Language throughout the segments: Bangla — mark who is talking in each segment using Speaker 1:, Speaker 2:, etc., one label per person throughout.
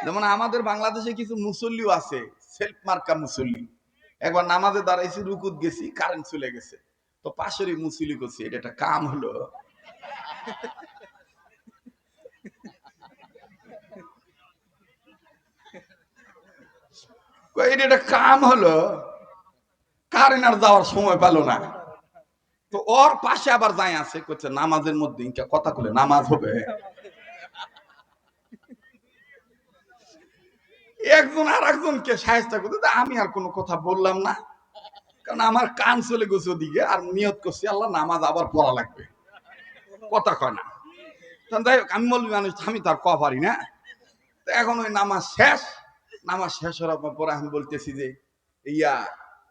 Speaker 1: যেমন আমাদের বাংলাদেশে কিছু মুসল্লিও আছে, সেলফ মার্কা মুসল্লি। একবার নামাজে দাঁড়াইছি, রুকুত গেছি, কারেন্ট চলে গেছে, তো পাশেরই মুসল্লি করছি, এটা একটা কাম হলো? এটা একটা কাম হলো? কারেন্ট আর যাওয়ার সময় পেল না, তো ওর পাশে আবার যাই আছে, করছে নামাজের মধ্যে ইনকা কথা বলে নামাজ হবে। একজন আর একজনকে সাহায্য করতে, আমি আর কোনো কথা বললাম না, কারণ আমার কান চলে গেছে ওদিকে, আর নিয়ত করছি আল্লাহ নামাজ আবার পড়া লাগবে, কথা কয় না। যাই হোক, আমি বলবি মানুষ, আমি তার ক পারি না। তো এখন ওই নামাজ শেষ, নামাজ শেষ হওয়ার পরে আমি বলতেছি যে ইয়া,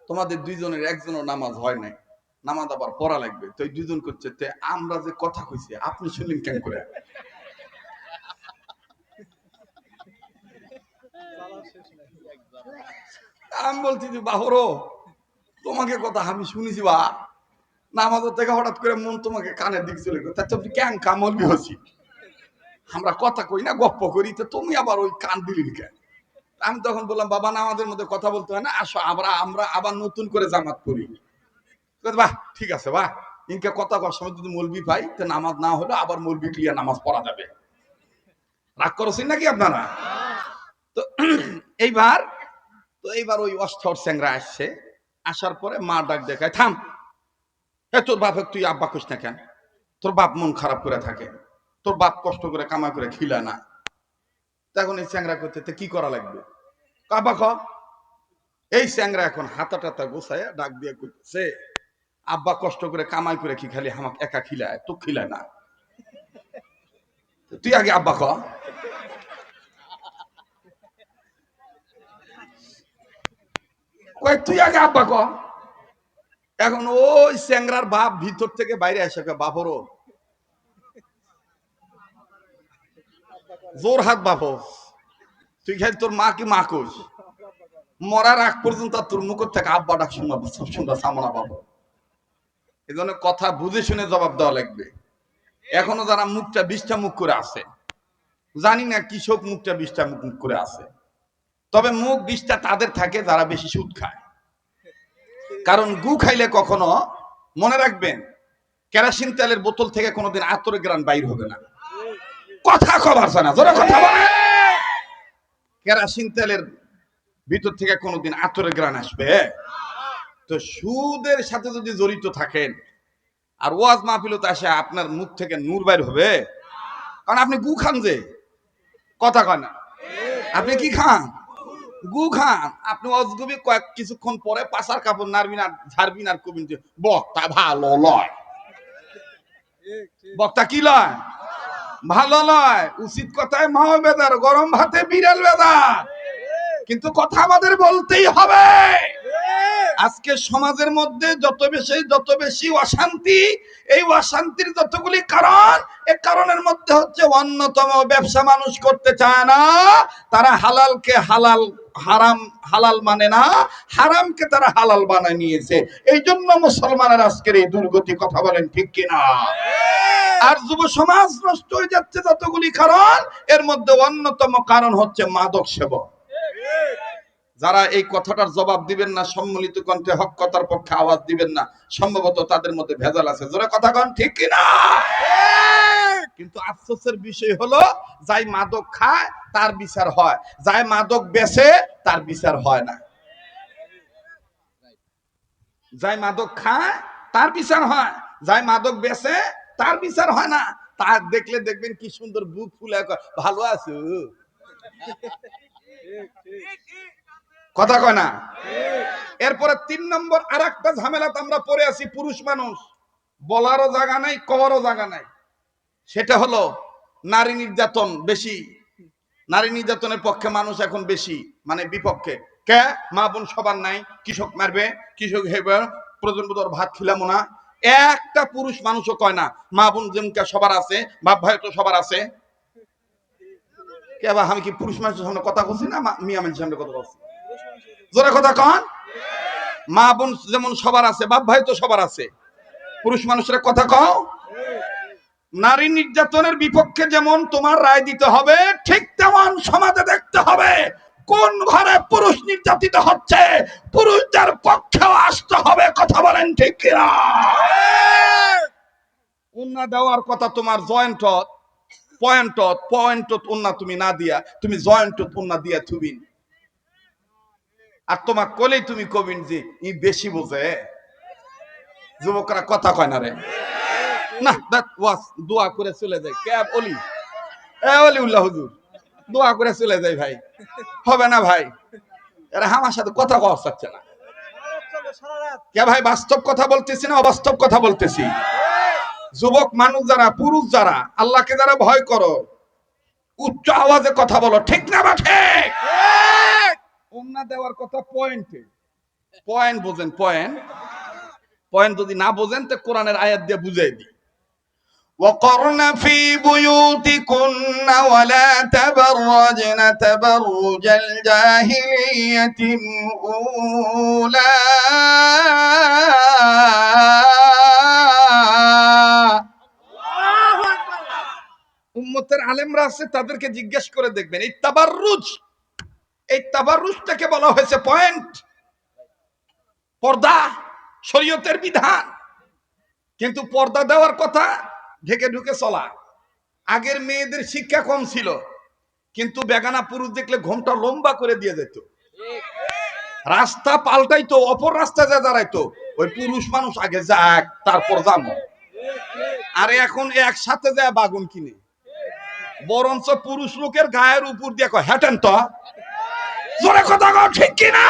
Speaker 1: তোমাদের দুইজনের একজনের নামাজ হয় নাই, নামাজ আবার পড়া লাগবে। তো এই দুজন করছে, আমরা যে কথা কইছি আপনি শুনলেন কেন করে? আমি বলছি যে বাহরো, তোমাকে কথা আমি শুনেছি বা, নামাজের থেকে হঠাৎ করে মন তোমাকে কানের দিক চলে গেল, তুমি কেন কামলবি হচ্ছি, আমরা কথা কই না গপ্প করি, তো তুমি আবার ওই কান দিলি কেন? আমি তখন বললাম, বাবা না, আমাদের মধ্যে কথা বলতে হয় না, আসো আমরা আবার নতুন করে জামাত করি। বাহ ঠিক আছে, বাহ, ইনকে কথা কর সময় যদি মলবি পাই, তো নামাজ না হলে আবার মলবি ক্লিয়ার নামাজ পড়া যাবে। রাগ করছেন নাকি আপনারা? তো এইবার এইবার ওই অস্থর স্যাংরা আসছে, আসার পরে মা ডাক দেখায়, থাম, তোর বাপে তুই আব্বা খুশ না কেন? তোর বাপ মন খারাপ করে থাকে, তোর বাপ কষ্ট করে কামাই করে খিলায় না। তখন এই স্যাংরা করতে, কি করা লাগবে? আব্বা খ। এই স্যাংরা এখন হাতা টাতা গোছায় ডাক দিয়ে করতেছে, আব্বা কষ্ট করে কামাই করে কি খালি আমাকে একা খিলায়, তো খিলায় না, তুই আগে আব্বা খ। তুই আগে আব্বা ক। এখন ওই স্যাংরার বাপ ভিতর থেকে বাইরে আসে, বাপরও জোর হাত বাপ, তুই খালি তোর মা কি মা কোস, মরার আগ পর্যন্ত তোর মুখ থেকে আব্বা ডাক শোনাবো, শুনবা সামনা বাবু। এই জন্য কথা বুঝে শুনে জবাব দেওয়া লাগবে। এখনো যারা মুখটা 20টা মুখ করে আছে, জানি না কৃষক মুখটা 20টা মুখ করে আছে, তবে মুখ 20টা তাদের থাকে যারা বেশি সুদ খায়। কারণ গু খাইলে কখনো, মনে রাখবেন, কেরোসিন তেলের বোতল থেকে কোনোদিন আতরের গ্রান বাইর হবে না। কথা খবর না, জোরে কথা বলে। কেরোসিন তেলের ভিতর থেকে কোনোদিন আতরের গ্রান আসবে? তো সুদের সাথে যদি জড়িত থাকেন আর ওয়াজ মাহফিলতে আসে, আপনার মুখ থেকে নূর বাইর হবে? কারণ আপনি গু খান, যে কথা কয় না, আপনি কি খান? গু খান। আপনি অজগবি কয়েক কিছুক্ষণ পরে পাশার কাপড় নারবিন আর ঝাড়বিন আর কবিন, যে বক্তা ভালো লয়, বক্তা কি লয়, ভালো লয়। উচিত কথায় মাও বেদার, গরম ভাতে বিড়াল বেদার, কিন্তু কথা আমাদের বলতেই হবে। আজকে সমাজের মধ্যে যত বেশি অশান্তি, এই অশান্তির যতগুলি কারণ, এই কারণের মধ্যে হচ্ছে অন্যতম ব্যবসা মানুষ করতে চায় না, তারা হালালকে হালাল, হারাম হালাল মানে না, হারামকে তারা হালাল বানায় নিয়েছে। এই জন্য মুসলমানের আজকের এই দুর্গতি, কথা বলেন ঠিক কিনা? আর যুব সমাজ নষ্ট হয়ে যাচ্ছে যতগুলি কারণ, এর মধ্যে অন্যতম কারণ হচ্ছে মাদক সেবন। যারা এই কথাটার জবাব দিবেন না, সম্মিলিত কণ্ঠে হক কথার পক্ষে আওয়াজ দিবেন না, সম্ভবত তাদের মধ্যে ভেজাল আছে। জোরে কথা কন ঠিক কিনা? কিন্তু আফসোসের বিষয় হলো, যাই মাদক খায় তার বিচার হয়, যাই মাদক বেচে তার বিচার হয় না। যাই মাদক খায় তার বিচার হয়, যাই মাদক বেচে তার বিচার হয় না। তার দেখলে দেখবেন কি সুন্দর বুক ফুলে, ভালো আছো, কথা কয় না। এরপরে 3 নম্বর আর একটা ঝামেলাতে আমরা পড়ে আছি, পুরুষ মানুষ, বলারও জায়গা নাই, কওয়ারও জায়গা নাই। সেটা হলো নারী নির্যাতন বেশি। নারী নির্যাতনের পক্ষে মানুষ এখন বেশি, মানে বিপক্ষে। কে? মা বোন সবার নাই, কৃষক মারবে, কৃষক হেবে, প্রজন্ম ভাত খিলামো না। একটা পুরুষ মানুষও কয় না মা বোন যেমন সবার আছে, বাপ ভাই তো সবার আছে। কে বা, আমি কি পুরুষ মানুষের সামনে কথা বলছি না মিয়া মানুষের সামনে কথা বলছি? জোরে কথা কন। মা বোন যেমন সবার আছে, বাপ ভাই তো সবার আছে, পুরুষ মানুষের কথা কও। নারী নির্যাতনের বিপক্ষে যেমন তোমার রায় দিতে হবে, ঠিক তেমন সমাজে দেখতে হবে নির্যাতিত হচ্ছে, পুরুষদের পক্ষেও আসতে হবে। কথা বলেন ঠিক কিনা? উন্না দেওয়ার কথা তোমার জয়েন্টত পয়েন্টত উন্না তুমি না দিয়া তুমি জয়েন্টত উন্না দিয়া থুবিন, আর তোমার কোলেই তুমি কবিন যে ই বেশি বোঝে। যুবকরা কথা কয় না রে? না দ্যাট ওয়াজ দোয়া করে চলে যায়। ক্যাব অলি অলিউল্লাহ হুজুর দোয়া করে চলে যায় ভাই, হবে না ভাই। এরা আমার সাথে কথা কওয়া চাচ্ছে না। কে ভাই, বাস্তব কথা বলতেছি না অবাস্তব কথা বলতেছি? যুবক মানুষ যারা, পুরুষ যারা, আল্লাহকে যারা ভয় করো, উচ্চ আওয়াজে কথা বলো, ঠিক না বা ঠিক? উন্না দেওয়ার কথা পয়েন্টে। পয়েন্ট বোঝেন? পয়েন্ট যদি না বোঝেন তো কোরআনের আয়াত দিয়ে বুঝাই দিই। وقرن في بيوتكن ولا تبرجن تبرج الجاهلية الأولى উম্মতের আলেমরা আছে, তাদেরকে জিজ্ঞেস করে দেখবেন এই তাবাররুজটাকে বলা হয়েছে পয়েন্ট, পর্দা, শরীয়তের বিধান। কিন্তু পর্দা দেওয়ার কথা ঢেকে ঢুকে চলা। আগের মেয়েদের শিক্ষা কম ছিল, কিন্তু বেগানা পুরুষ দেখলে ঘোমটা লম্বা করে দিয়ে যেত, রাস্তা পাল্টাইতো, অপর রাস্তা যা দাঁড়াইতো, ওই পুরুষ মানুষ আগে যাক তারপর যাবো। আরে এখন একসাথে যায় বাগুন কিনে, বরঞ্চ পুরুষ লোকের গায়ের উপর দিয়ে কয় হেঁটেন তো। জোরে কথা কও, ঠিক কিনা?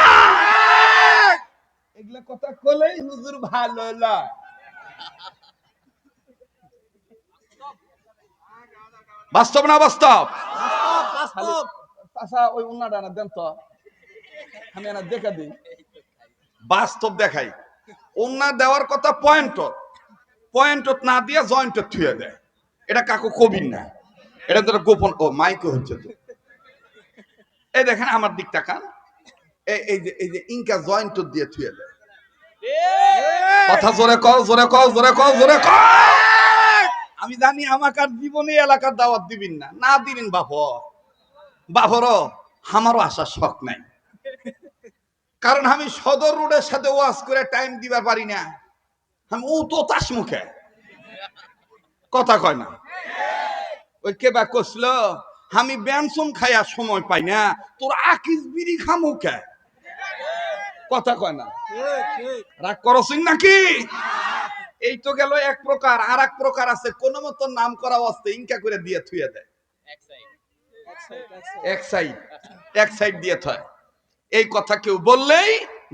Speaker 1: এগুলা কথা কলেই হুজুর ভালো লাগে। বাস্তব না বাস্তব? আচ্ছা ওই উন্নাটা না দেন তো, আমি না দেখা দিই, বাস্তব দেখাই। উন্না দেওয়ার কথা পয়েন্টত না দিয়ে জয়েন্টত থুয়ে দেয়। এটা কাকু কবির না, এটা তো গোপন। ও মাইকে হচ্ছে তো, এই দেখেন আমার দিক তাকান, এই যে ইনকা জয়েন্টত দিয়ে থুয়ে দেয়। কথা জোরে কও, জোরে কও, জোরে কও, জোরে কও। আমি জানি আমাকে আর জীবনে এলাকার দাওয়াত দিবেন না, না দিবেন বাপরও আমারও আসার শখ নাই, কারণ আমি সদর রোডের সাথে ওয়াজ করে টাইম দিবার পারি না। আমি ও তো তাস মুখে কথা কয় না। ওই কে বা কইছিল আমি ব্যানসন খাইয়া সময় পাই না, তোর আকিস বিড়ি খামুখে কথা কয় না। রাগ করছিস নাকি? এই তো গেল এক প্রকার। আর এক প্রকার আছে, কোন মতো নাম করা অবস্থা ইনকা করে দিয়ে থুয়ে দেয়, এক সাইড দিয়ে থয়। এই কথা কেউ বললেই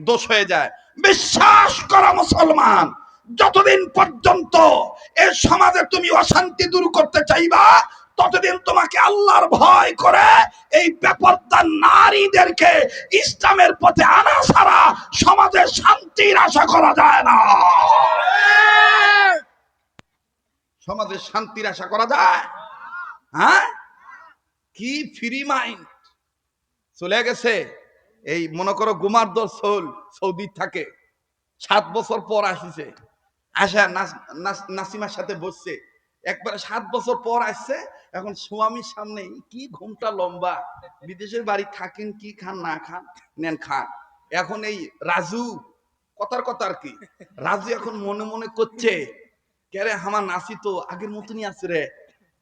Speaker 1: দোষ হয়ে যায়। বিশ্বাস করো মুসলমান, যতদিন পর্যন্ত এই সমাজে তুমি অশান্তি দূর করতে চাইবা, ততদিন তোমাকে আল্লাহর ভয় করে এই বেপরদা নারীদেরকে ইসলামের পথে আনা ছাড়া সমাজে শান্তির আশা করা যায় না। সমাজে শান্তির আশা করা যায়? হ্যাঁ, কি ফ্রি মাইন্ড চলে গেছে। এই মনে করো গুমারদর সোল সৌদি থাকে, 7 বছর পর আসিছে, আসা নাসিমার সাথে বসছে, একবারে 7 বছর পর আসছে। এখন স্বামীর সামনে কি ঘুমটা লম্বা, বিদেশের বাড়ি থাকেন, কি খান না খান নেন খান। এখন এই রাজু কথার কথা আর কি, রাজু এখন মনে মনে করছে কেরে আমার নাসি তো আগের মতনই আছে রে,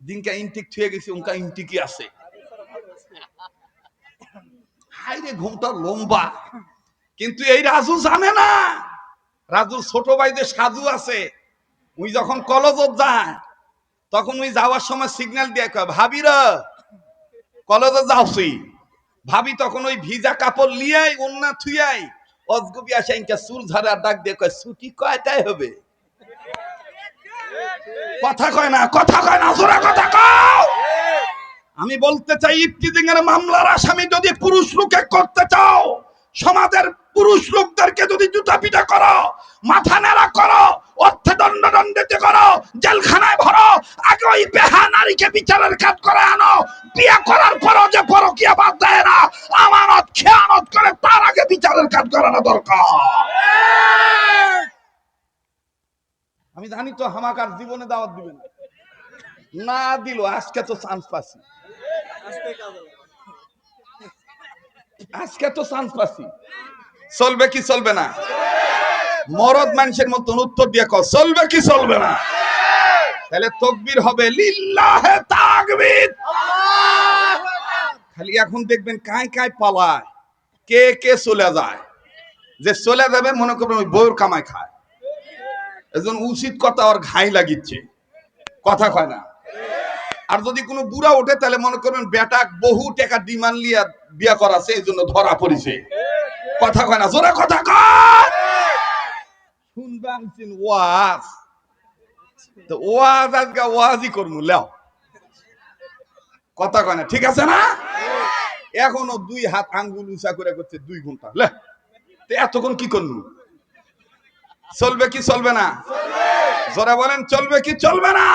Speaker 1: দিনকা ইনটিক থুয়ে গেছি উনকা ইনটিকই আছে। হাই রে ঘুমটা লম্বা। কিন্তু এই রাজু জানে না, রাজুর ছোট ভাইদের সাজু আছে। উই যখন কলেজত যায়, তখন উই যাওয়ার সময় সিগন্যাল দিয়ে কয় ভাবিরা কলেজে যাওছি। ভাবি তখন ওই ভিজা কাপড় লিয়াই ওন্না থুয়াই অজগবি আসে ইনকা চুল ঝাড়ার ডাক দিয়ে কয় ছুটি কয়টায় হবে? কথা কয় না, কথা কয় না, জোরে কথা কও। আমি বলতে চাই, ইফতিজিং এর মামলার আসামি যদি পুরুষ লোকে করতে চাও, সমাজের পুরুষ লোকদেরকে যদি জুতা পিটা করো, মাথা নেড়া করো, অর্থদণ্ড দণ্ডিত করো, জেলখানায় ভরো, আগে ওই বেহা নারীকে বিচারের কাজ করে আনো। বিয়ে করার পরও যে পরকীয়া বাদ দেয় না, আমানত খেয়ানত করে, তার আগে বিচারের কাজ করানো দরকার। আমি জানি তো হামাকার জীবনে দাওয়াত দিবেন না, দিল আজকে তো চান্স পাচ্ছি। আজকে তো চান্স পাচ্ছি। চলবে কি চলবে না? মরদ মানুষের মতন উত্তর দিয়ে কও, চলবে কি চলবে না? তাহলে তাকবীর হবে লিল্লাহে তাকবীর। খালি এখন দেখবেন কায় কায় পালায়, কে কে চলে যায়। যে চলে যাবে মনে করবেন ওই বউর কামাই খায়। এজন্য উচিত কথা ওর ঘাই লাগিচ্ছে, কথা কয় না। আর যদি কোনো বুড়া ওঠে তাহলে মনে করবেন বেটা বহু টাকা ডিমান্ড লিয়া বিয়া করাছে, এই জন্য ধরা পড়েছে, কথা কয় না। জোরে কথা কয়। শুনবেন ওয়াজ, তো ওয়াজ আজকে ওয়াজই করবো লেও, কথা কয় না, ঠিক আছে না? এখনো দুই হাত আঙ্গুল উঁচা করে করছে 2 ঘন্টা লে, এতক্ষণ কি করলু? চলবে কি চলবে না? জোরে বলেন চলবে কি চলবে না?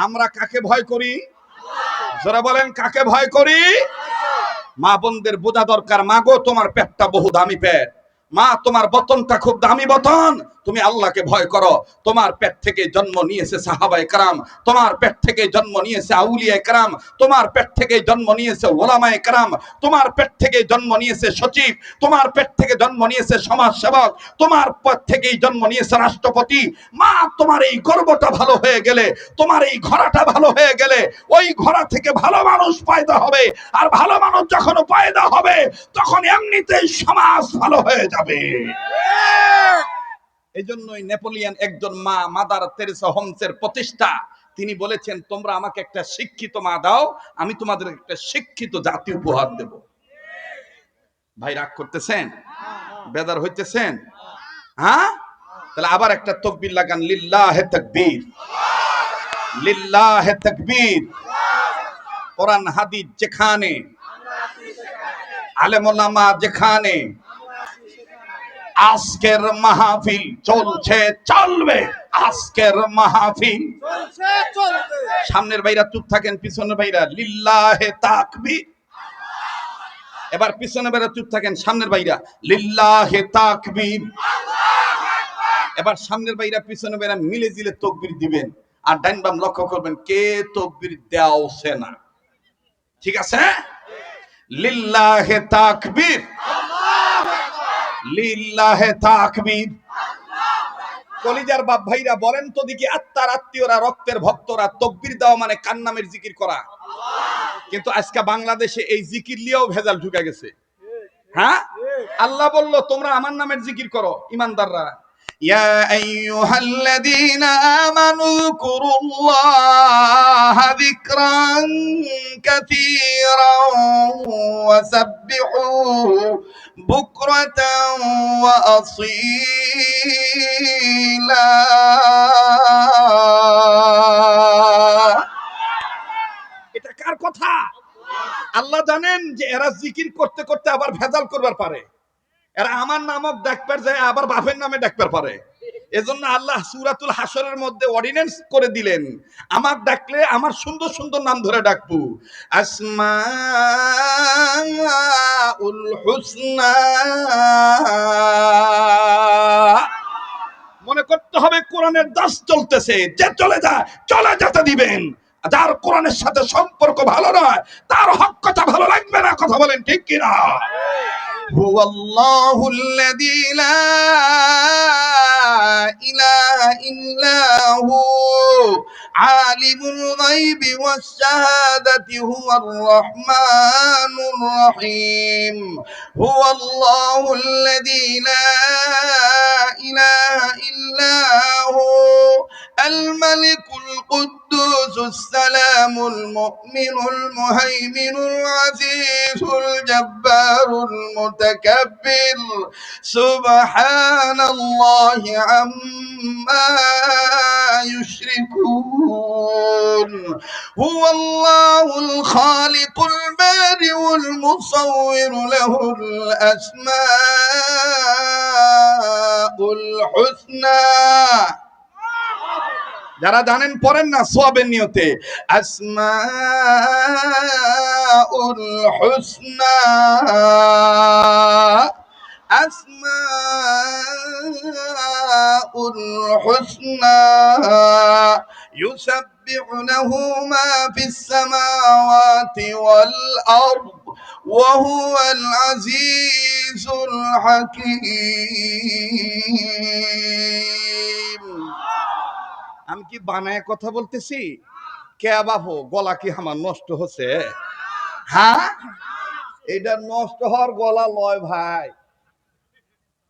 Speaker 1: আমরা কাকে ভয় করি? জোরে বলেন কাকে ভয় করি? মা বোনদের বোঝা দরকার, মা গো তোমার পেটটা বহু দামি পেট, মা তোমার বতনটা খুব দামি বতন, তুমি আল্লাহকে ভয় করো। তোমার পেট থেকে জন্ম নিয়েছে সাহাবায়ে কেরাম, তোমার পেট থেকে জন্ম নিয়েছে আউলিয়ায়ে কেরাম, তোমার পেট থেকে জন্ম নিয়েছে ওলামায়ে কেরাম, তোমার পেট থেকে জন্ম নিয়েছে সচিব, তোমার পেট থেকে জন্ম নিয়েছে সমাজ সেবক, তোমার পেট থেকেই জন্ম নিয়েছে রাষ্ট্রপতি। মা তোমার এই গর্বটা ভালো হয়ে গেলে, তোমার এই ঘোড়াটা ভালো হয়ে গেলে, ওই ঘোড়া থেকে ভালো মানুষ পয়দা হবে। আর ভালো মানুষ যখন পয়দা হবে তখন এমনিতেই সমাজ ভালো হয়ে যাবে। এই জন্যই নেপোলিয়ন একজন মা, মাদার তেরেসা হোমসের প্রতিষ্ঠা, তিনি বলেছেন তোমরা আমাকে একটা শিক্ষিত মা দাও, আমি তোমাদের একটা শিক্ষিত জাতি উপহার দেব। ভাই রাগ করতেছেন? বেদার হইতেছেন? হ্যাঁ, তাহলে আবার একটা তাকবীর লাগান, লিল্লাহে তাকবীর, লিল্লাহে তাকবীর। কোরআন হাদিস যেখানে, আলেম ওলামা যেখানে, আজকের মাহফিল চলছে চলবে, আজকের মাহফিল চলছে চলবে। সামনের ভাইরা চুপ থাকেন, পিছনের ভাইরা লিল্লাহে তাকবীর। এবার পিছনের ভাইরা চুপ থাকেন, সামনের ভাইরা লিল্লাহে তাকবীর। এবার সামনের ভাইরা পিছনের ভাইরা মিলে জিলে তাকবীর দিবেন। আর ডাইন বাম লক্ষ্য করবেন কে তাকবীর দেওছে না, ঠিক আছে? লিল্লাহে তাকবীর, লিল্লাহে তাকবীর। কলিজার বাপ ভাইরা বলেন তো দেখি, আত্মার আত্মীয়রা, রক্তের ভক্তরা, তাকবীর দেওয়া মানে কার নামের জিকির করা? কিন্তু আজকে বাংলাদেশে এই জিকির লিয়েও ভেজাল ঢুকে গেছে। হ্যাঁ, আল্লাহ বলল তোমরা আমার নামের জিকির করো, ইমানদাররা। ইয়া আইয়ুহাল্লাযীনা আমানু যকুরুল্লাহা যিকরান কাসীরান ওয়া সাব্বিহুহু বুকরাতান ওয়া আসীলা। এটা কার কথা? আল্লাহ জানেন যে এরা জিকির করতে করতে আবার ভেজাল করবার পারে, এরা আমার নামক ডাকবার যায় আবার বাপের নামে ডাকবার পারে। এজন্য আল্লাহ সূরাতুল হাসরের মধ্যে অর্ডিন্যান্স করে দিলেন, আমার ডাকলে আমার সুন্দর সুন্দর নাম ধরে ডাকবো। আসমাউল হুসনা। মনে করতে হবে কোরআনের দাস চলতেছে, যে চলে যায় চলে যেতে দিবেন। যার কোরআনের সাথে সম্পর্ক ভালো নয় তার হক কথা ভালো লাগবে না, কথা বলেন ঠিক কিনা? হুয়াল্লাহুল্লাযী লা ইলাহা ইল্লা হু আলিমুল গায়বি ওয়াস শাহাদাতি হুয়ার রাহমানুর রহিম। হুয়াল্লাহুল্লাযী লা ইলাহা ইল্লা হু আল মালিকুল কুদ্দুসুস সালামুল মুমিনুল মুহাইমিনুল আজিজুল জাব্বারুল মুতাকাব্বির সুবহানাল্লাহি আম্মা ইউশরিকুন। হুয়াল্লাহুল খালিকুল বারিউল মুসাউবির লাহুল আসমাউল হুসনা। যারা জানেন পড়েন না সওয়াবের নিয়তে, আসমাউল হুসনা, আসমাউল হুসনা ইউসাব্বিহু লাহু মা ফিস সামাওয়াতি ওয়াল আরদ وهو العزيز الحكيم আমি কি বানায় কথা বলতেছি কে বাবু গলা কি আমার নষ্ট হচ্ছে হ্যাঁ এটা নষ্ট হওয়ার গলা লয় ভাই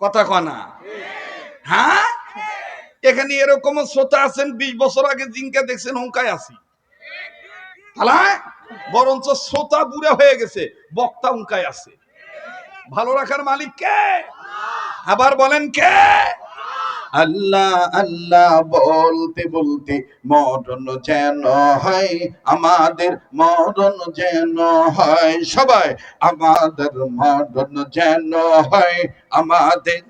Speaker 1: কথা কনা হ্যাঁ এখানে এরকম শ্রোতা আছেন 20 বছর আগে জিঙ্কা দেখছেন হুঙ্কায় আছি তাহলে বরঞ্চ শ্রোতা বুড়া হয়ে গেছে বক্তা হুঙ্কায় আছে ভালো রাখার মালিক কে আবার বলেন কে আল্লাহ আল্লাহ বলতে বলতে মরণ যেন হয় আমাদের মরণ যেন হয় সবাই আমাদের মরণ যেন হয় আমাদের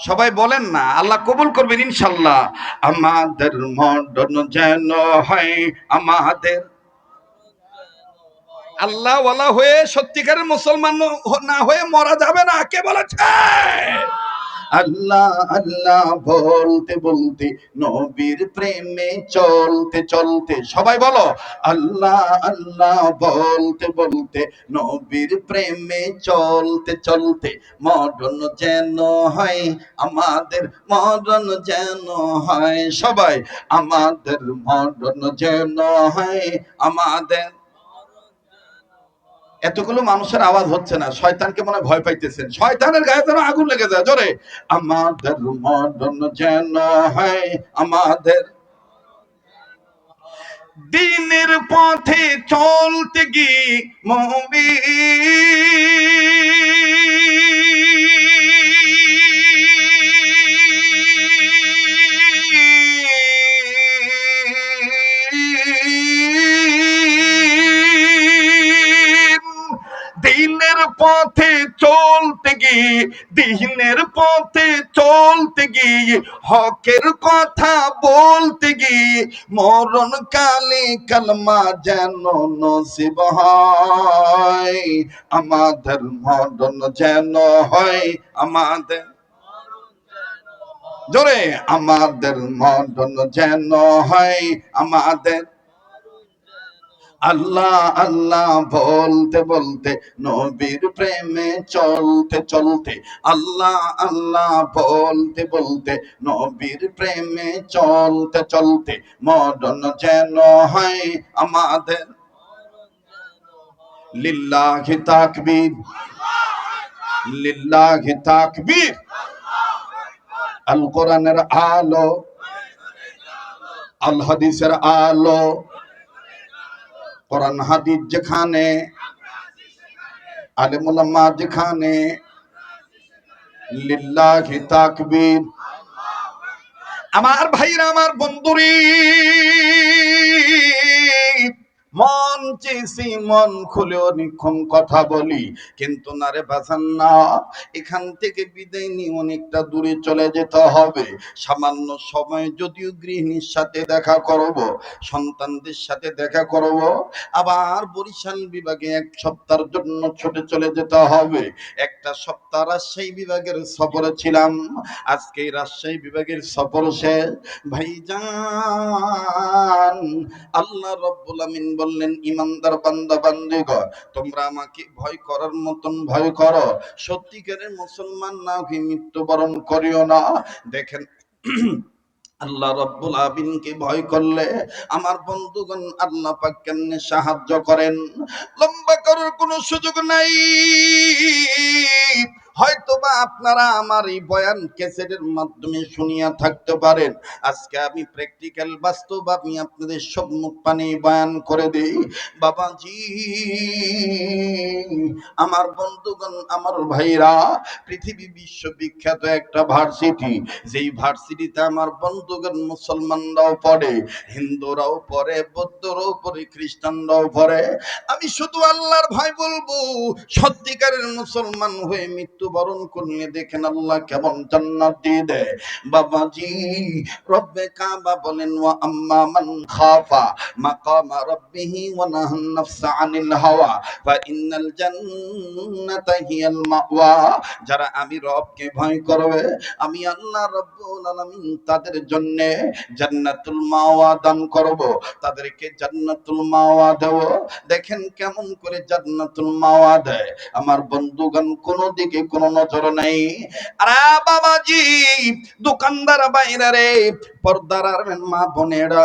Speaker 1: সবাই বলেন না আল্লাহ কবুল করবেন ইনশাল্লাহ আমাদের মরণ যেন হয় আমাদের আল্লাহ ওয়ালা হয়ে সত্যিকারের মুসলমান না হয়ে মরা যাবে না কে বলেছে আল্লাহ আল্লাহ বলতে বলতে নবীর প্রেমে চলতে চলতে সবাই বলো আল্লাহ আল্লাহ বলতে বলতে নবীর প্রেমে চলতে চলতে মরণ যেন হয় আমাদের মরণ যেন হয় সবাই আমাদের মরণ যেন হয় আমাদের এতগুলো মানুষের আওয়াজ হচ্ছে না শয়তানকে মনে ভয় পাইতেছেন শয়তানের গায়ে যেন আগুন লেগে যায় জোরে আমাদের মরণ যেন হয় আমাদের দিনের পথে চলতে গিয়ে দিনের পথে চলতে গিয়ে দিনের পথে চলতে গিয়ে হকের কথা বলতে গিয়ে মরণ কালে কালমা যেন নসিব হয় আমাদের মরণ যেন হয় আমাদের জোরে আমাদের মরণ যেন হয় আমাদের আল্লাহ আল্লাহ বলতে বলতে নবীর প্রেমে চলতে চলতে আল্লাহ আল্লাহ বলতে বলতে নবীর প্রেমে চলতে চলতে মরণ যেন হয় আমাদের লিল্লাহি তাকবীর লিল্লাহি তাকবীর আল কোরআনের আলো আল হাদিসের আলো কোরআন হাদিস যেখানে আলেম ওলামা যেখানে লিল্লাহি তাকবীর আমার ভাইরা আমার বন্ধুরি মন চেয়েছি মন খুলে অনেকক্ষণ কথা বলি কিন্তু না রে বাজান না এখান থেকে বিদায় নিয়ে অনেকটা দূরে চলে যেতে হবে সামান্য সময় যদিও গৃহিণীর সাথে দেখা করব সন্তানদের সাথে দেখা করব আবার বরিশাল বিভাগে 1 সপ্তাহের জন্য ছুটে চলে যেতে হবে একটা সপ্তাহ রাজশাহী বিভাগের সফরে ছিলাম আজকে রাজশাহী বিভাগের সফর শেষ ভাইজান আল্লাহ রাব্বুল আমিন বললেন ইমানদার বান্দা বান্দিগণ তোমরা আমাকে ভয় করার মতন ভয় করো সত্যিকারের মুসলমান না হয়ে মৃত্যুবরণ করিও না দেখেন আল্লাহ রাব্বুল আমিনকে ভয় করলে আমার বন্ধুগণ আল্লাহ পাক কেমনে সাহায্য করেন লম্বা করার কোনো সুযোগ নাই হয়তোবা আপনারা আমার এই বয়ান ক্যাসেটের মাধ্যমে শুনিয়া থাকতে পারেন আজকে আমি প্র্যাকটিক্যাল বাস্তব আমি আপনাদের সম্মুখ পানে বয়ান করে দেই বাবাজি আমার বন্ধুগণ আমার ভাইরা পৃথিবী বিশ্ববিখ্যাত একটা ভার্সিটি যেই ভার্সিটিতে আমার বন্ধুগণ মুসলমানরাও পড়ে হিন্দুরাও পড়ে বৌদ্ধরাও পড়ে খ্রিস্টানরাও পড়ে আমি শুধু আল্লাহর ভয় বলবো সত্যিকারের মুসলমান হয়ে মৃত্যু মৃত্যুবরণ করলে দেখেন আল্লাহ কেমন জান্নাত দিয়ে দেয়। বাবাজি, রব্বে কাবা বলেন ওয়া আম্মা মান খাফা মাকামা রাব্বিহি ওয়া নাহান নাফসা আনিল হাওয়া ফা ইন্নাল জান্নাতা হিয়াল মাওয়া। যারা আমি রবকে ভয় করবে, আমি আল্লাহ রব্বুল আলামিন তাদের জন্য জান্নাতুল মাওয়া দান করব, তাদেরকে জান্নাতুল মাওয়া দেব। দেখেন কেমন করে জান্নাতুল মাওয়া দেয় আমার বন্ধুগণ, কোন দিকে কোন নজর নাই। আরে বাবাজি, দোকানদার বাইরে রে, পর্দার আর মা বোনেরা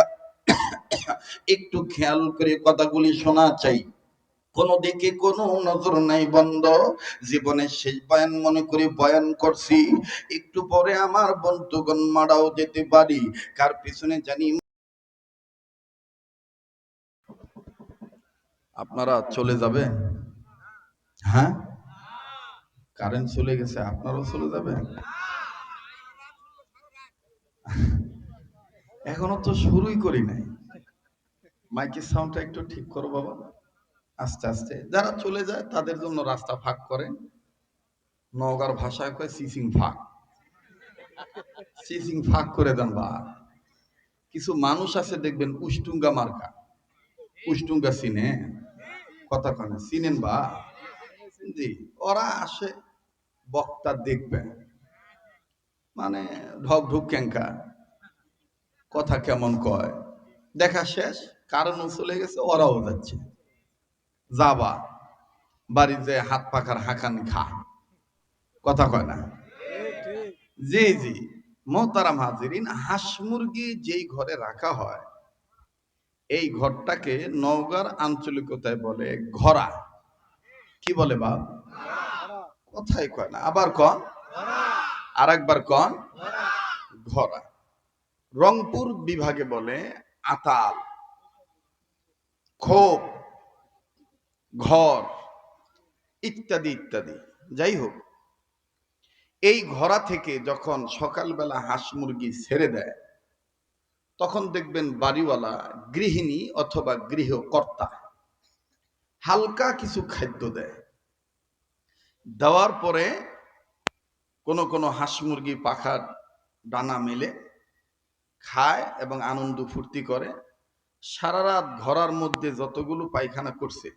Speaker 1: একটু খেয়াল করে কথাগুলি শোনা চাই। কোন দিকে কোনো নজর নাই বন্ধ। জীবনের শেষ বয়ান মনে করে বয়ান করছি, একটু পরে আমার বন্ধুগণ মারাও যেতে পারি। কার পিছনে জানি আপনারা চলে যাবেন? হ্যাঁ, কারেন্ট চলে গেছে, আপনারাও চলে যাবেন? এখনো তো শুরুই করি নাই। মাইকের সাউন্ডটা একটু ঠিক করো বাবা, আস্তে আস্তে। যারা চলে যায় তাদের জন্য রাস্তা ফাঁক করেন। নওগাঁর ভাষায় কয় সিসিং ফাঁক, সিসিং ফাঁক করে দেন। বা কিছু মানুষ আছে দেখবেন উষ্টুঙ্গা মার্কা, উষ্টুঙ্গা চিনে কথা কানে চিনেন বা? জি, ওরা আসে বক্তা দেখবেন, মানে ঢক ঢুক ক্যাঙ্কা কথা কেমন কয়, দেখা শেষ, কারণও চলে গেছে, ওরাও যাচ্ছে। যাবা বাড়ি যে হাত পাখার হাঁকানি খা, কথা কয় না? জি জি, মোহতারাম হাজিরিন, হাঁস মুরগি যেই ঘরে রাখা হয় এই ঘরটাকে নওগাঁর আঞ্চলিকতায় বলে ঘরা। কি বলে বাপ? কথাই কয় না, আবার কন, আর একবার কন, ঘরা। রংপুর বিভাগে বলে আতাল, খোপ, ঘর ইত্যাদি ইত্যাদি। যাই হোক, এই ঘরা থেকে যখন সকালবেলা হাঁস মুরগি ছেড়ে দেয়, তখন দেখবেন বাড়িওয়ালা, গৃহিণী অথবা গৃহকর্তা হালকা কিছু খাদ্য দেয়। দেওয়ার পরে কোন কোন হাঁস মুরগি পাখার ডানা মেলে খায় এবং আনন্দ ফুর্তি করে। সারা রাত ঘরার মধ্যে যতগুলো পায়খানা করছে,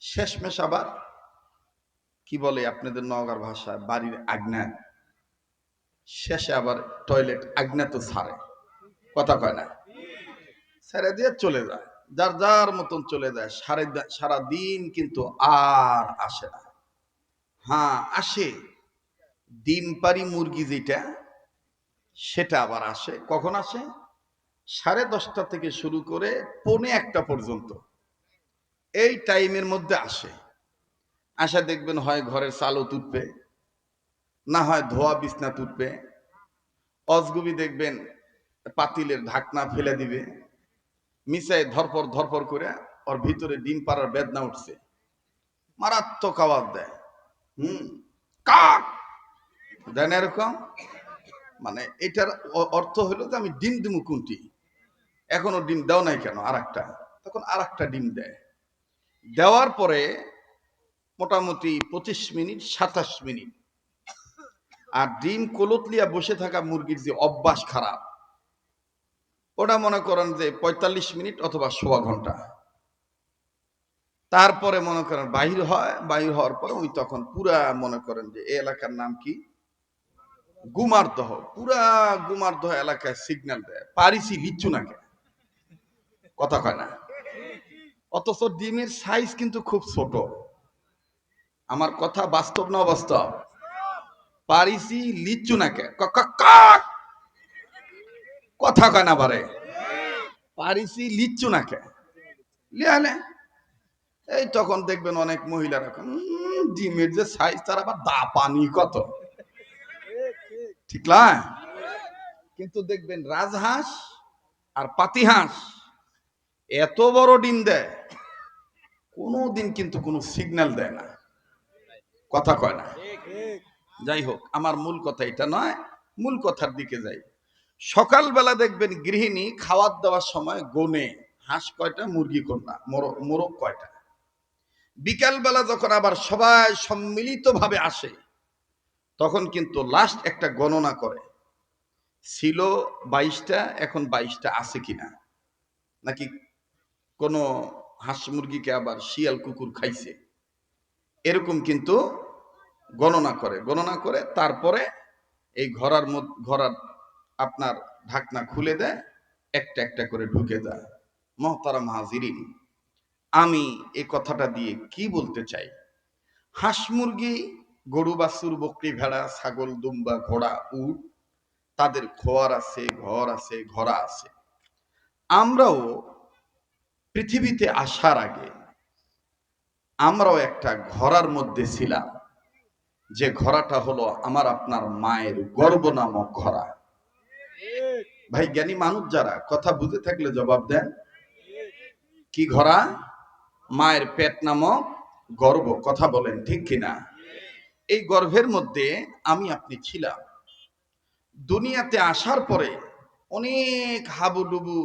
Speaker 1: শেষমেশ আবার কি বলে আপনাদের নওগাঁর ভাষায় বাড়ির আগ্না, শেষে আবার টয়লেট আগ্না তো ছাড়ে, কথা কয় না? ছেড়ে দিয়ে চলে যায়, যার যার মতন চলে যায়। সারা দিন কিন্তু আর আসে না। হ্যাঁ আসে, ডিম পারি মুরগি যেটা, সেটা আবার আসে। কখন আসে? 10:30 থেকে শুরু করে 1:45 পর্যন্ত, এই টাইমের মধ্যে আসে। আসা দেখবেন হয় ঘরের চালও তুটবে, না হয় ধোয়া বিছনা তুটবে, অজগুবি দেখবেন পাতিলের ঢাকনা ফেলে দিবে, মিশাই ধরপর ধরপর করে ওর ভিতরে ডিম পাড়ার বেদনা উঠছে, মারাত্মক আওয়াজ দেয়। কাক দেন এরকম। মানে এটার অর্থ হলো যে আমি ডিম দিমু কোনটি, এখনো ডিম দাও নাই কেন, আর একটা। তখন আর একটা ডিম দেয়। দেওয়ার পরে মোটামুটি 25 মিনিট 27 মিনিট, আর ডিম কলতলিয়া বসে থাকা মুরগির যে অভ্যাস খারাপ, ওটা মনে করেন যে 45 মিনিট অথবা সোয়া ঘন্টা। তারপরে মনে করেন বাহির হয়, বাহির হওয়ার পরে ওই তখন পুরা মনে করেন যে এই এলাকার নাম কি, গুমারদহ, পুরা গুমারদহ এলাকায় সিগন্যাল দেয়, পারিসি লিচ্ছু নাকে, কথা কয় না? অথচ ডিমের সাইজ কিন্তু খুব ছোট। আমার কথা বাস্তব না অবাস্তব? পারিসি লিচ্ছু নাকে, কথা কয় না বারে? পারিসি লিচ্ছু নাকে লিয়ালে। এই তখন দেখবেন অনেক মহিলারা ডিমের যে সাইজ, তার আবার দা পানি কত, ঠিক না? কিন্তু দেখবেন রাজহাঁস আর পাতিহাঁস এত বড় ডিম দেয়, কোনোদিন কিন্তু কোনো সিগন্যাল দেয় না, কথা কয় না? যাই হোক, আমার মূল কথা এটা নয়, মূল কথার দিকে যাই। সকালবেলা দেখবেন গৃহিণী খাওয়ার দেওয়ার সময় গোনে হাঁস কয়টা, মুরগি কোনটা, মোরগ কয়টা। বিকালবেলা যখন আবার সবাই সম্মিলিত ভাবে আসে, তখন কিন্তু লাস্ট একটা গণনা করে, ছিল 22টা, এখন 22টা আছে কিনা, নাকি কোনো হাঁস মুরগিকে আবার শিয়াল কুকুর খাইছে, এরকম কিন্তু গণনা করে তারপরে এই ঘরার আপনার ঢাকনা খুলে দেয়, একটা একটা করে ঢুকে যায়। মহতারাম হাজিরিন, আমি এই কথাটা দিয়ে কি বলতে চাই? হাঁস মুরগি, গরু বাছুর, বকরি ভেড়া, ছাগল, দুম্বা, ঘোড়া, উট, তাদের খোয়ার আছে, ঘর আছে, ঘোড়া আছে। আমরাও পৃথিবীতে আসার আগে আমরাও একটা ঘোড়ার মধ্যে ছিলাম, যে ঘোড়াটা হলো আমার আপনার মায়ের গর্ভ নামক ঘোড়া। ভাই জ্ঞানী মানুষ যারা, কথা বুঝে থাকলে জবাব দেন। কি ঘোড়া? মায়ের পেট নামক গর্ভ। কথা বলেন ঠিক কিনা? এই গর্ভের মধ্যে আমি আপনি ছিলাম। দুনিয়াতে আসার পরে অনেক হাবুডুবু,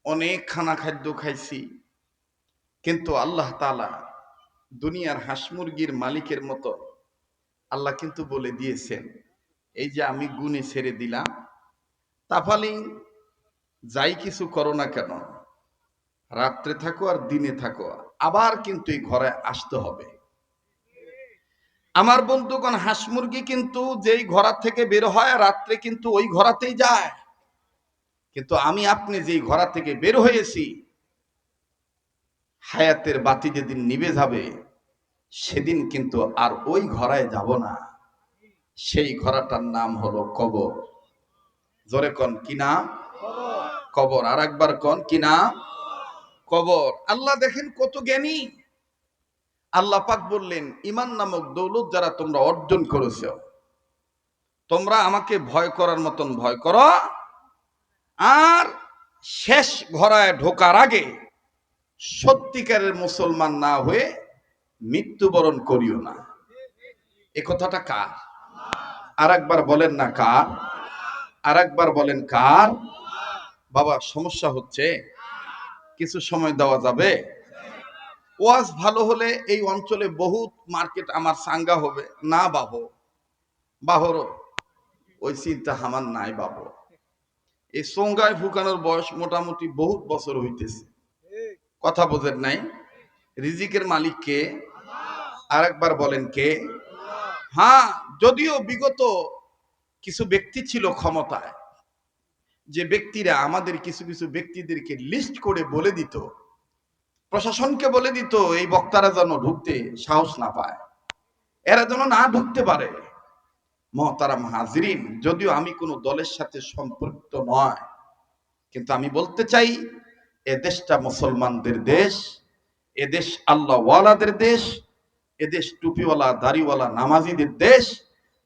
Speaker 1: অনেক খানা খাদ্য খাইছি, কিন্তু আল্লাহ তাআলা দুনিয়ার হাঁস মুরগির মালিকের মতো আল্লাহ কিন্তু বলে দিয়েছেন, এই যে আমি গুণে ছেড়ে দিলাম, তাফালি যাই কিছু করো না কেন, রাত্রে থাকো আর দিনে থাকো, আবার কিন্তু এই ঘরে আসতে হবে। আমার বন্ধুগণ, হাঁস মুরগি কিন্তু যেই ঘোড়া থেকে বের হয় রাত্রে কিন্তু ওই ঘোড়াতেই যায়, কিন্তু আমি আপনি যেই ঘোড়া থেকে বের হয়েছি, হায়াতের বাতি যেদিন নিভে যাবে সেদিন কিন্তু আর ওই ঘোড়ায় যাব না। সেই ঘোড়াটার নাম হলো কবর। জোরে কন কি নাম? কবর। আর একবার কন কি নাম? কবর। আল্লাহ দেখেন কত জ্ঞানী। আল্লাহ পাক বললেন, ঈমান নামক দৌলত যারা তোমরা অর্জন করেছো, তোমরা আমাকে ভয় করার মতন ভয় করো, আর শেষ ঘোড়ায় ঢোকার আগে সত্যিকারের মুসলমান না হয়ে মৃত্যুবরণ করিও না। এ কথাটা কার? আর একবার বলেন না কার? আর একবার বলেন কার? বাবা সমস্যা হচ্ছে, কিছু সময় দেওয়া যাবে? ওয়াজ ভালো হলে এই অঞ্চলে বহুত মার্কেট আমার সাঙ্গা হবে না বাবু, বাহরও ওই চিন্তা আমার নাই বাবু। এই সঙ্গায় ফুকানোর বয়স মোটামুটি বহুত বছর হইতেছে। কথা বোঝেন নাই? রিজিকের মালিক কে? আরেকবার বলেন কে? হ্যাঁ, যদিও বিগত কিছু ব্যক্তি ছিল ক্ষমতায়, যে ব্যক্তিরা আমাদের কিছু কিছু ব্যক্তিদেরকে লিস্ট করে বলে দিত, প্রশাসনকে বলে দিত এই বক্তারা যেন ঢুকতে সাহস না পায়, এরা যেন না ঢুকতে পারে। মহতারাম হাজরিন, যদিও আমি কোনো দলের সাথে সম্পৃক্ত নয়, কিন্তু আমি বলতে চাই, এ দেশটা মুসলমানদের দেশ, এদেশ আল্লাহ ওয়ালাদের দেশ, এদেশ টুপিওয়ালা, দাড়িওয়ালা, নামাজিদের দেশ।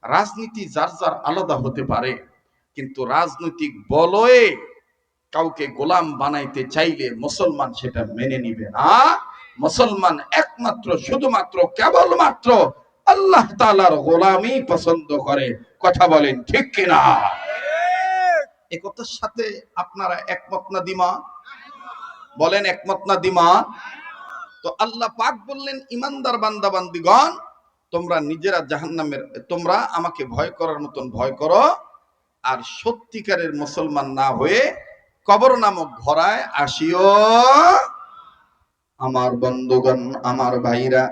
Speaker 1: রাজনীতি যার যার আলাদা হতে পারে, কিন্তু রাজনৈতিক বলয়ে কাউকে গোলাম বানাইতে চাইলে মুসলমান সেটা মেনে নিবে না। মুসলমান একমাত্র শুধুমাত্র কেবলমাত্র আল্লাহ তাআলার গোলামি পছন্দ করে। কথা বলেন ঠিক কিনা? এই কথার সাথে আপনারা একমত না দ্বিমত? বলেন একমত না দ্বিমত? তো আল্লাহ পাক বললেন, ইমানদার বান্দা বান্দিগণ, তোমরা নিজেরা জাহান্নামের, তোমরা আমাকে ভয় করার মতন ভয় করো, আর সত্যিকারের মুসলমান না হয়ে কবর নামক ঘোড়ায় আসিও। আমার বন্ধুগণ, আমার ভাইরা,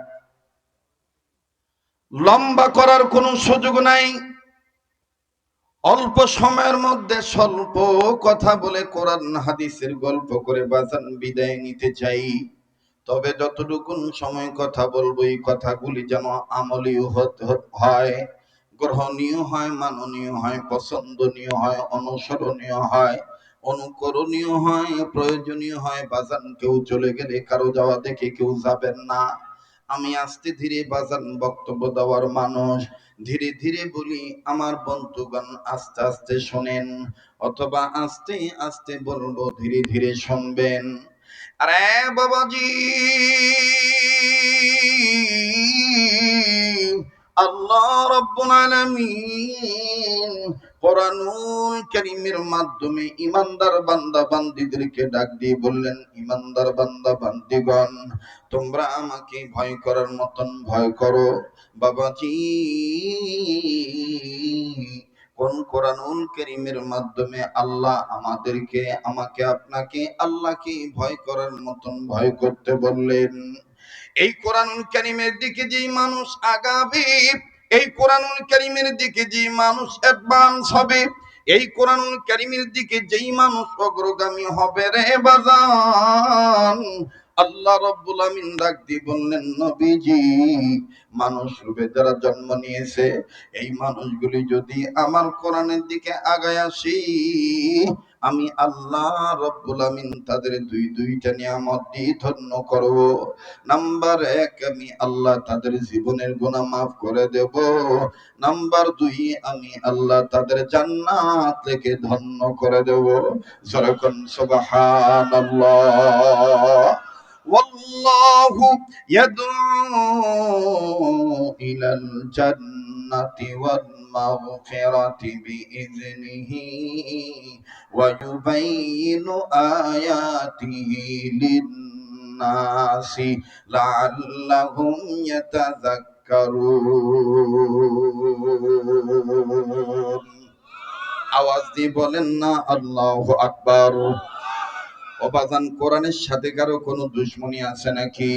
Speaker 1: লম্বা করার কোনো সুযোগ নাই। অল্প সময়ের মধ্যে স্বল্প কথা বলে কোরআন হাদিসের গল্প করে বাজান বিদায় নিতে চাই। তবে যতটুকু সময় কথা বলবো, এই কথাগুলি যেন আমলীয় হয়, গ্রহণীয় হয়, মাননীয় হয়, পছন্দনীয় হয়, অনুসরণীয় হয়, অনুকরণীয় হয়, প্রয়োজনীয় হয়। বাজান কেউ চলে গেলে কারো যাওয়া দেখে কেউ যাবেন না। আমি আস্তে ধীরে বাজান বক্তব্য দেওয়ার মানুষ, ধীরে ধীরে বলি, আমার বন্ধুগণ আস্তে আস্তে শোনেন, অথবা আস্তে আস্তে বলবো, ধীরে ধীরে শুনবেন। আরে বাবাজি, আল্লাহ রাব্বুল আলামিন কোরআনুল কারীমের মাধ্যমে ইমানদার বান্দা বান্দীদেরকে ডাক দিয়ে বললেন, ইমানদার বান্দা বান্দীগণ, তোমরা আমাকে ভয় করার মতন ভয় করো। বাবাজি, কোন কোরআনুল কারীমের মাধ্যমে আল্লাহ আমাদেরকে, আমাকে, আপনাকে আল্লাহকে ভয় করার মতন ভয় করতে বললেন? এই কোরআনুল কারীমের দিকে যেই মানুষ আগাবে, এই কোরআনুল কারীমের দিকে যেই মানুষ অ্যাডভান্স হবে, এই কোরআনুল কারীমের দিকে যেই মানুষ অগ্রগামী হবে রে বাজান, আল্লাহ রাব্বুল আমিন ডাক দিয়ে বললেন, নবীজি, মানুষ রূপে যারা জন্ম নিয়েছে এই মানুষগুলি যদি আমার কোরআনের দিকে আগায় আসি, আমি আল্লাহ রাব্বুল আমিন তাদের দুইটা নিয়ামত দিয়ে ধন্য করব। নাম্বার 1, আমি আল্লাহ তাদের জীবনের গুনাহ মাফ করে দেব। নাম্বার 2, আমি আল্লাহ তাদের জান্নাত থেকে ধন্য করে দেব। যেরকম সুবহানাল্লাহ। والله يدعو إلى الجنة والمغفرة بإذنه ويبين آياته للناس لعلهم يتذكرون। আওয়াজ দিয়ে বলেন না আল্লাহু আকবার। অবাজান, কোরআনের সাথে কারো কোনো দুশমনী আছে নাকি?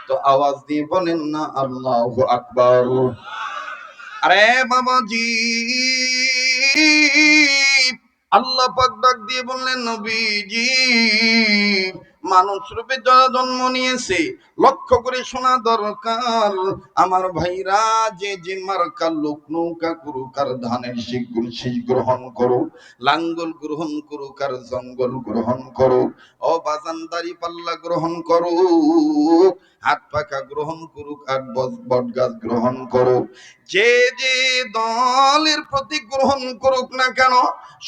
Speaker 1: তো আওয়াজ দিয়ে বলেন না আল্লাহু আকবার। আরে বাবাজি, আল্লাহ পাক ডাক দিয়ে বললেন, নবীজি, মানুষ রূপে যারা জন্ম নিয়েছে লক্ষ্য করে শোনা দরকার। আমার ভাইরা, যে যে মার্কার লোক নৌকা করুক আর ধানের শীষ গ্রহণ করুক, লাঙ্গল গ্রহণ করুক আর জঙ্গল গ্রহণ করুক, ও বাজানদারি পাল্লা গ্রহণ করুক, হাত পাকা গ্রহণ করুক আর বট গাছ গ্রহণ করুক, যে যে দলের প্রতীক গ্রহণ করুক না কেন,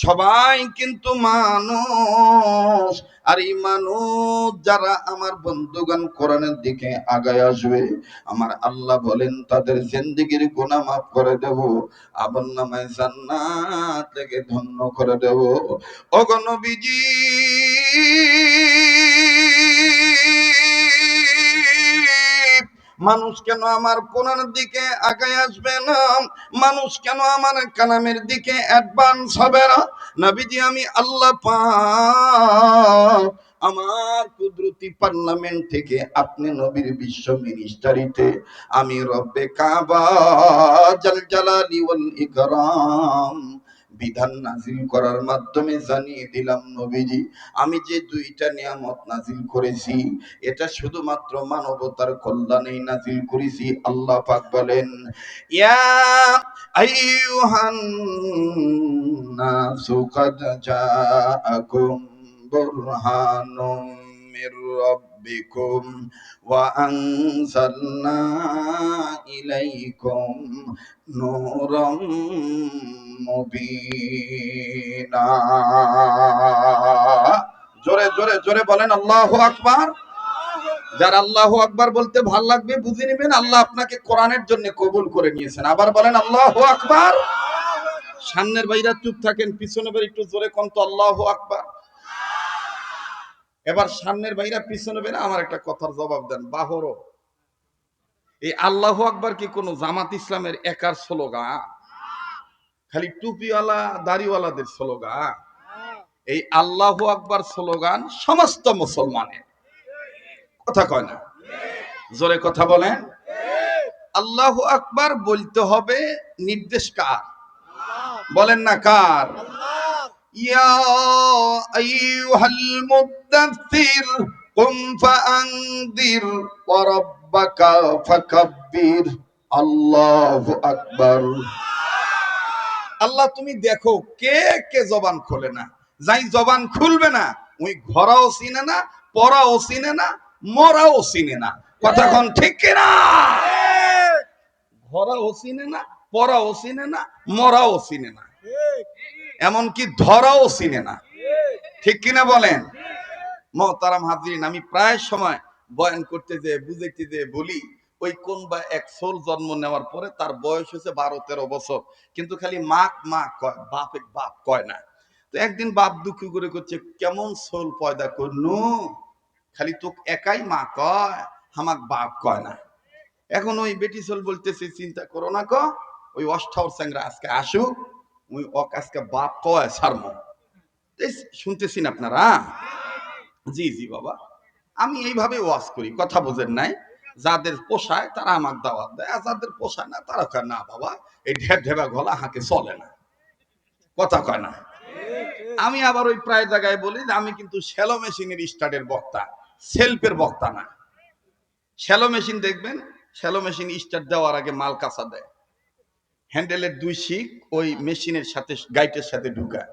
Speaker 1: সবাই কিন্তু মানুষ। আর এই মানুষ যারা আমার বন্ধুগণ কোরআনের দিকে আগায় আসবে, আমার আল্লাহ বলেন তাদের জিন্দেগির গুনাহ মাফ করে দেব, আমলনামায় জান্নাত থেকে ধন্য করে দেব। ওগো নবীজি, মানুষ কেন আমার কোরআনের দিকে আগায় আসবে না? মানুষ কেন আমার কালামের দিকে অ্যাডভান্স হবে না? নবীজি, আমি আল্লাহ পাক আমার কুদরতি পার্লামেন্ট থেকে আপনি নবীর বিশ্ব মিনিস্টারিতে আমি রব্বে কাবা জাল জালালি ওয়াল ইকরাম বিধান নাজিল করার মাধ্যমে জানিয়ে দিলাম, নবীজি, আমি যে দুইটা নিয়ামত নাজিল করেছি এটা শুধুমাত্র মানবতার কল্যাণেই নাজিল করেছি। আল্লাহ পাক বলেন, ইয়া আইয়ুহান নাসু কাদ জাআকুম বুরহানুম মির রাব্বিকুম ওয়া আনজালনা ইলাইকুম নূরাম মুবিনা। জোরে জোরে জোরে বলেন আল্লাহু আকবার। যার আল্লাহু আকবার বলতে ভাল লাগবে বুঝে নেবেন আল্লাহ আপনাকে কোরআনের জন্য কবুল করে নিয়েছেন। আবার বলেন আল্লাহু আকবার। সামনের ভাইরা চুপ থাকেন, পিছনে ভাই একটু জোরে কোন তো আল্লাহু আকবার। এবার সামনের ভাইরা পিছনে ভাইরা আমার একটা কথার জবাব দেন। বাহরো, এই আল্লাহু আকবার কি কোন জামাত ইসলামের একার স্লোগান? খালি টুপিওয়ালা দাড়িওয়ালাদের স্লোগান? এই আল্লাহু আকবার স্লোগান সমস্ত মুসলমানের। কথা কয় না, জোরে কথা বলেন। আল্লাহু আকবার বলতে হবে, নির্দেশ কার? বলেন না কার? ইয়া আইয়ুহাল মুদ্দাথির কুম ফাআনদির ওয়া রাব্বাকা ফাকাব্বির। আল্লাহু আকবার। আল্লাহ তুমি দেখো কে কে জবান খোলে না, যাই জবান খুলবে না ওই ঘরাও চিনে না, পরাও চিনে না, মরাও চিনে না। কথা কোন ঠিক কিনা? ঘরাও চিনে না, পরাও চিনে না, মরাও চিনে না, এমনকি ধরাও চিনে না। ঠিক কিনা বলেন? মোহতারাম হাজরিন, আমি প্রায় সময় বয়ান করতে যে বুঝাইতে যে বলি, ওই কোন বা এক সোল জন্ম নেওয়ার পরে তার বয়স হয়েছে 12-13 বছর, কিন্তু খালি মাক মা কয়, বাপে বাপ কয় না। তো একদিন বাপ দুঃখ করে করছে, কেমন সোল পয়দা করনু, খালি তো একাই মা কয়, হামাক বাপ কয় না। এখন ওই বেটি সোল বলতেছে, চিন্তা করো না ক, ওই অষ্টাওর স্যাংরা আজকে আসুক, ওই অক আজকে বাপ কয় সারম। শুনতেছেন আপনারা? জি জি বাবা, আমি এইভাবে ওয়াজ করি, কথা বোঝেন নাই? যাদের পোষায় তারা আমার দাওয়াত দেয়, আর যাদের পোষায় না তারা কয় না বাবা, এই ঢেপ ঢেপা গলা হাঁকে চলে না, কথা কয় না। আমি আবার ওই প্রায় জায়গায় বলি যে আমি কিন্তু শ্যালো মেশিনের স্টার্টের বক্তা, সেলফের বক্তা না। শ্যালো মেশিন দেখবেন, শ্যালো মেশিন স্টার্ট দেওয়ার আগে মাল কাঁচা দেয়, হ্যান্ডেলের দুই শিক ওই মেশিনের সাথে গাইটের সাথে ঢুকায়,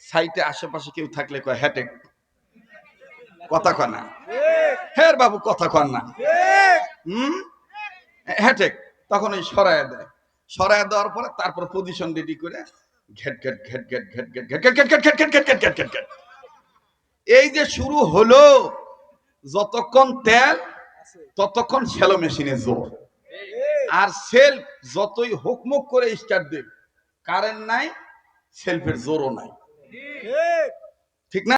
Speaker 1: সাইটে আশেপাশে কেউ থাকলে কয় হ্যাটেক, কথা কয় না। হ্যাঁ বাবু, কথা কন না। হুম, হ্যাটেক। তখন ওই সরায়া দেয়, সরায়া দেওয়ার পরে তারপর পজিশন রেডি করে ghetto ghetto ghetto ghetto ghetto ghetto ghetto ghetto ghetto ghetto ghetto ghetto ghetto ghetto ghetto ghetto. এই যে শুরু হলো, যতক্ষণ তেল ততক্ষণ শ্যালো মেশিনে জোর। আর সেলফ যতই হুকমুক করে স্টার্ট দেবে, কারেন্ট নাই, সেলফের জোরও নাই, ঠিক না?